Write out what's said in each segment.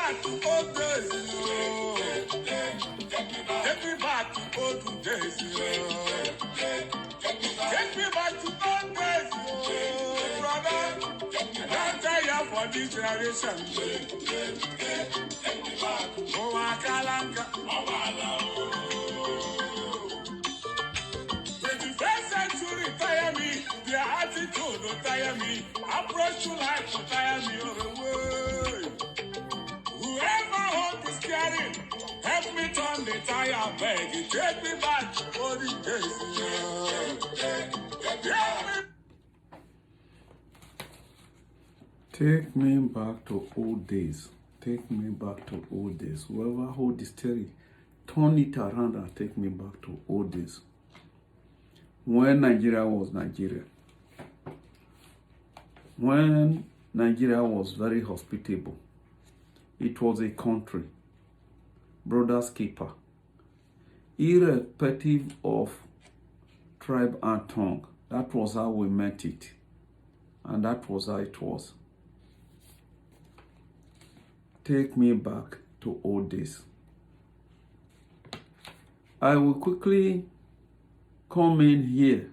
back to old days, yo. Take me back to old days, yo. Take me back to old days, yo, brother. Don't tire for this generation. Oh, Akalanka. 21st century tire me. Their attitude will tire me. Approach to life will tire me all the way. Whoever hold is carrying, help me turn the tire bag. Take me back to old days. Take me back to old days. Take me back to old days. Whoever hold the steering, turn it around and take me back to old days. When Nigeria was Nigeria. When Nigeria was very hospitable. It was a country. Brother's keeper. Irrespective of tribe and tongue. That was how we met it. And that was how it was. Take me back to old days. I will quickly come in here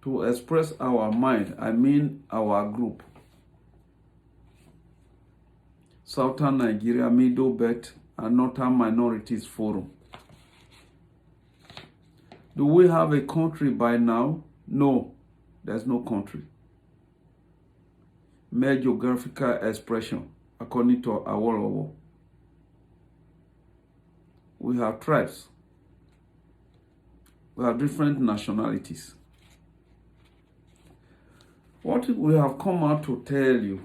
to express our mind, I mean our group. Southern Nigeria, Middle Belt, and Northern Minorities Forum. Do we have a country by now? No, there's no country. Mere geographical expression, according to Awolowo. We have tribes. We have different nationalities. What we have come out to tell you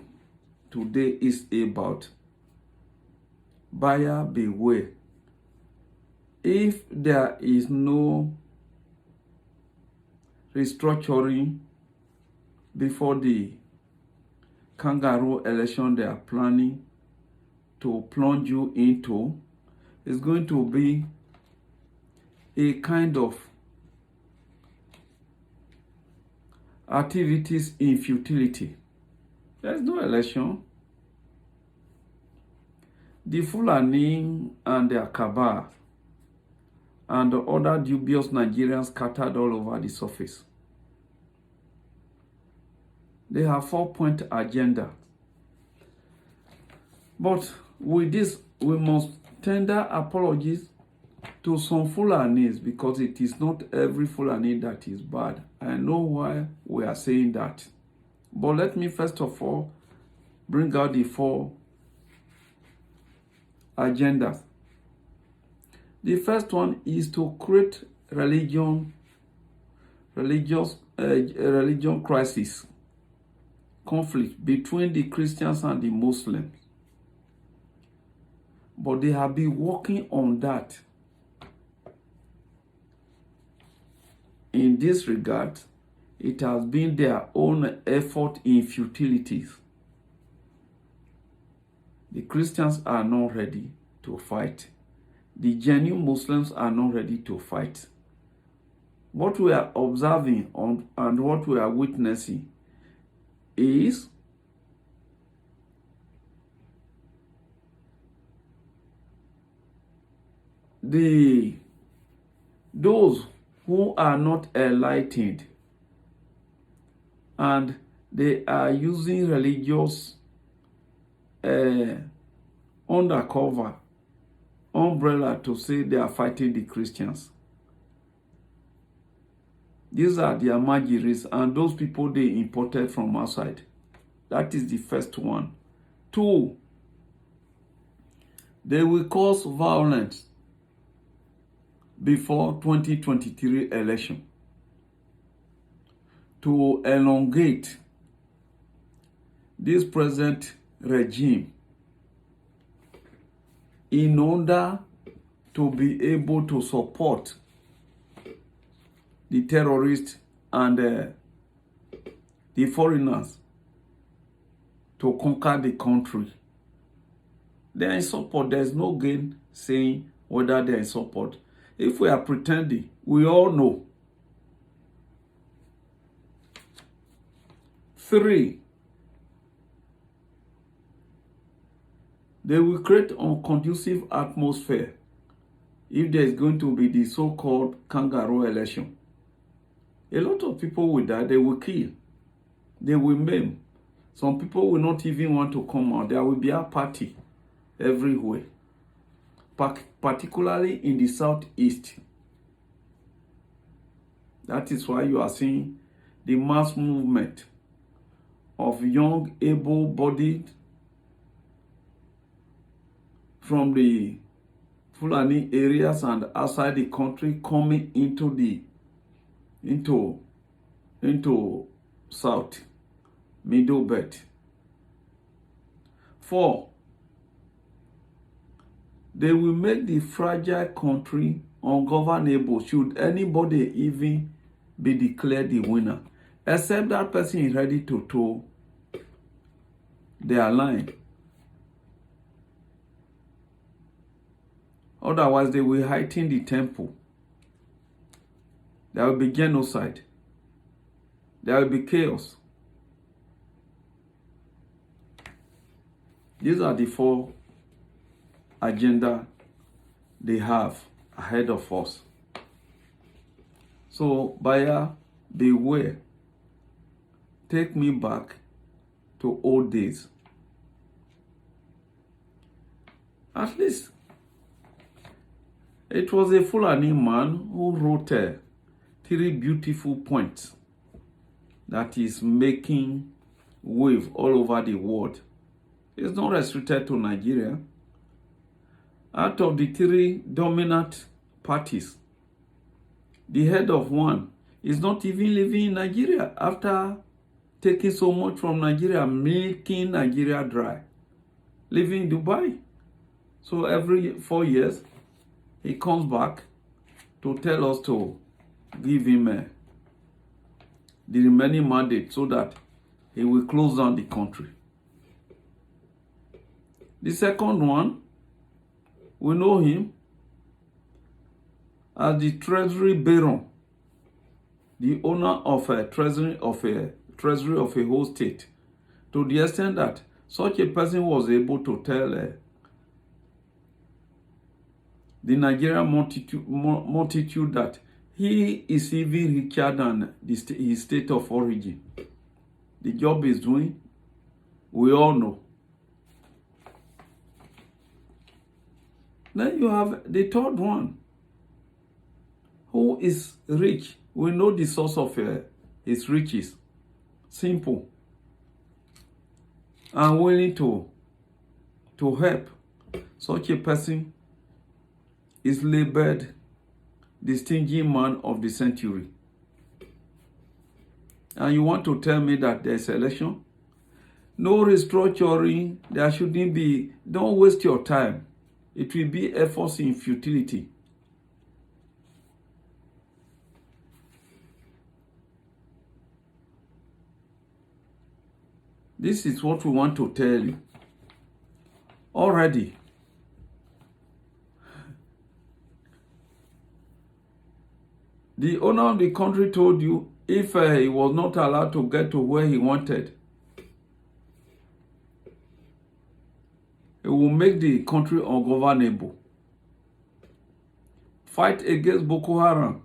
today is about buyer beware. If there is no restructuring before the kangaroo election they are planning to plunge you into, is going to be a kind of activities in futility. There is no election. The Fulani and their cabal and the other dubious Nigerians scattered all over the surface. They have 4-point agenda. But with this, we must tender apologies to some Fulanis because it is not every Fulani that is bad. I know why we are saying that. But let me first of all bring out the 4 agendas. The first one is to create religion crisis, conflict between the Christians and the Muslims. But they have been working on that. In this regard, it has been their own effort in futilities. The Christians are not ready to fight. The genuine Muslims are not ready to fight. What we are observing and what we are witnessing is those who are not enlightened and they are using religious undercover umbrella to say they are fighting the Christians. These are the Amajiris and those people they imported from outside. That is the first one. 2, they will cause violence before 2023 election to elongate this present regime in order to be able to support the terrorists and the foreigners to conquer the country. They are in support. There is no gain saying whether they are in support. If we are pretending, we all know. 3, They will create a conducive atmosphere if there is going to be the so-called kangaroo election. A lot of people will die, they will kill, they will maim. Some people will not even want to come out. There will be a party everywhere, particularly in the southeast. That is why you are seeing the mass movement of young, able-bodied from the Fulani areas and outside the country coming into South Middle Belt. 4, they will make the fragile country ungovernable should anybody even be declared the winner, except that person is ready to toe their line. Otherwise, they will heighten the tempo. There will be genocide. There will be chaos. These are the 4 agenda they have ahead of us. So, buyer, beware. Take me back to old days. At least, it was a Fulani man who wrote 3 beautiful points that is making wave all over the world. It's not restricted to Nigeria. Out of the 3 dominant parties, the head of one is not even living in Nigeria after taking so much from Nigeria, making Nigeria dry, living in Dubai. So every 4 years, he comes back to tell us to give him the remaining mandate so that he will close down the country. The second one, we know him as the Treasury Baron, the owner of a treasury of a whole state, to the extent that such a person was able to tell the Nigerian multitude that he is even richer than his state of origin. The job is doing, we all know. Then you have the third one, who is rich. We know the source of his riches. Simple. And willing to help. Such a person is labeled the stingy man of the century. And you want to tell me that there's election? No restructuring, there shouldn't be. Don't waste your time. It will be efforts in futility. This is what we want to tell you. Already, the owner of the country told you if he was not allowed to get to where he wanted, it will make the country ungovernable. Fight against Boko Haram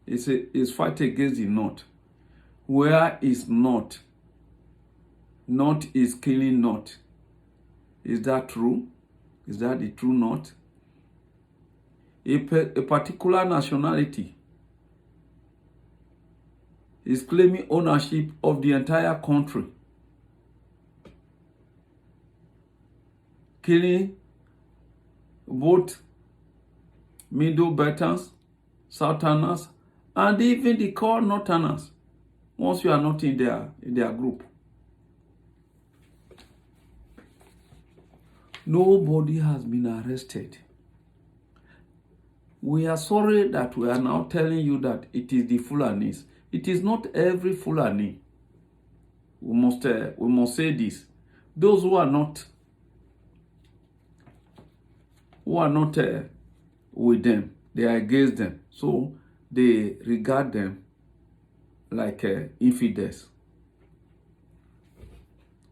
is fight against the North. Where is North? North is killing North. Is that true? Is that the true North? A particular nationality is claiming ownership of the entire country, killing both Middle Belters, Southerners, and even the core Northerners, once you are not in their group. Nobody has been arrested. We are sorry that we are now telling you that it is the Fulanis. It is not every Fulani. We must say this. Those who are not with them, they are against them. So they regard them like infidels.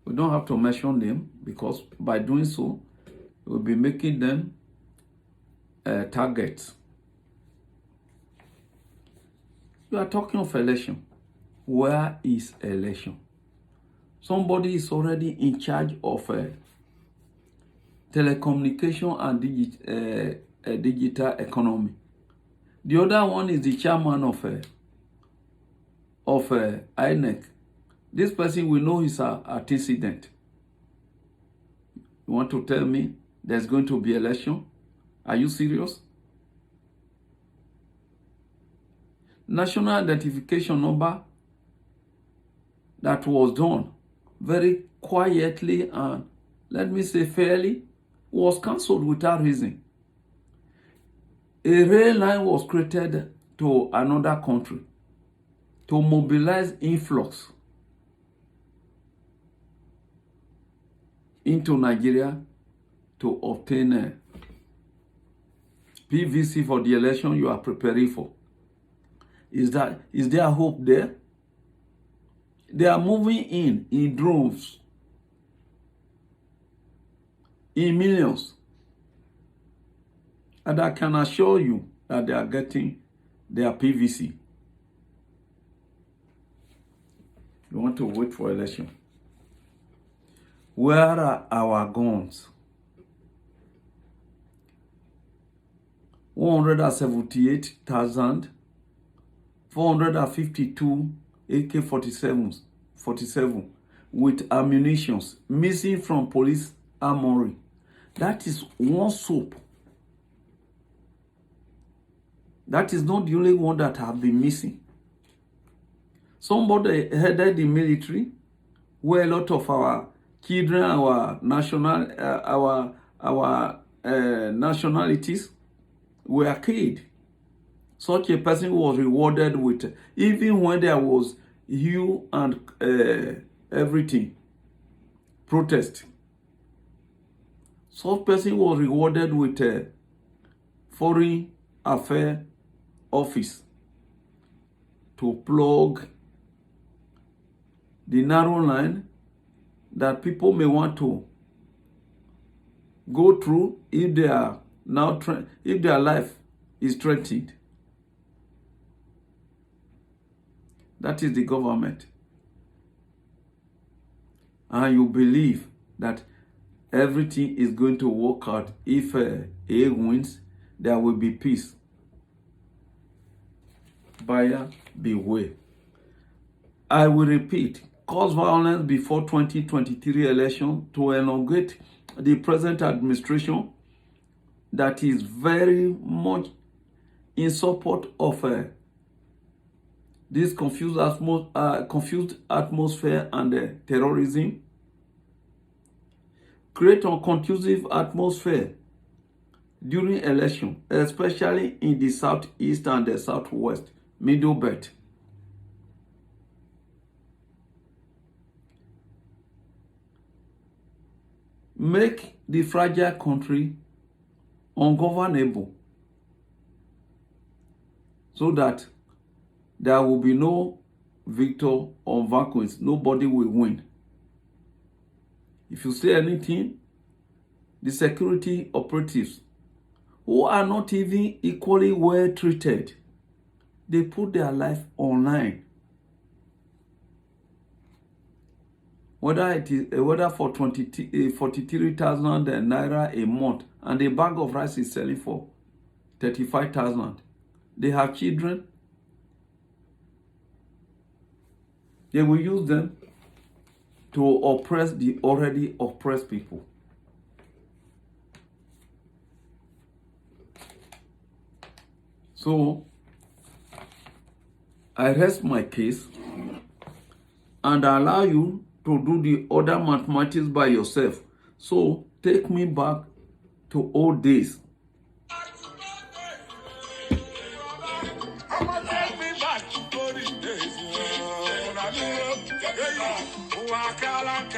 We don't have to mention them because by doing so, we'll be making them targets. You are talking of election. Where is election? Somebody is already in charge of telecommunication and digital economy. The other one is the chairman of INEC. This person we know is an antecedent. You want to tell me there's going to be election? Are you serious? National identification number that was done very quietly and, let me say fairly, was cancelled without reason. A rail line was created to another country to mobilize influx into Nigeria to obtain PVC for the election you are preparing for. Is there hope there? They are moving in droves, in millions. And I can assure you that they are getting their PVC. You want to wait for election. Where are our guns? 178,452 AK-47 with ammunitions missing from police armory. That is one soap. That is not the only one that have been missing. Somebody headed the military, where a lot of our children, our nationalities were killed. Such a person was rewarded with, even when there was hue and everything, protest. Such person was rewarded with a foreign affairs office to plug the narrow line that people may want to go through if they are now if their life is threatened. That is the government. And you believe that everything is going to work out. If A wins, there will be peace. Buyer beware. I will repeat, cause violence before 2023 election to elongate the present administration that is very much in support of this confused atmosphere and terrorism. Create a conducive atmosphere during election, especially in the southeast and the southwest, middle belt. Make the fragile country ungovernable so that there will be no victor or vanquished. Nobody will win. If you say anything, the security operatives, who are not even equally well treated, they put their life online. Whether for 43,000 naira a month and a bag of rice is selling for 35,000. They have children. They will use them to oppress the already oppressed people. So, I rest my case and allow you to do the other mathematics by yourself. So, take me back to old days. Wakala,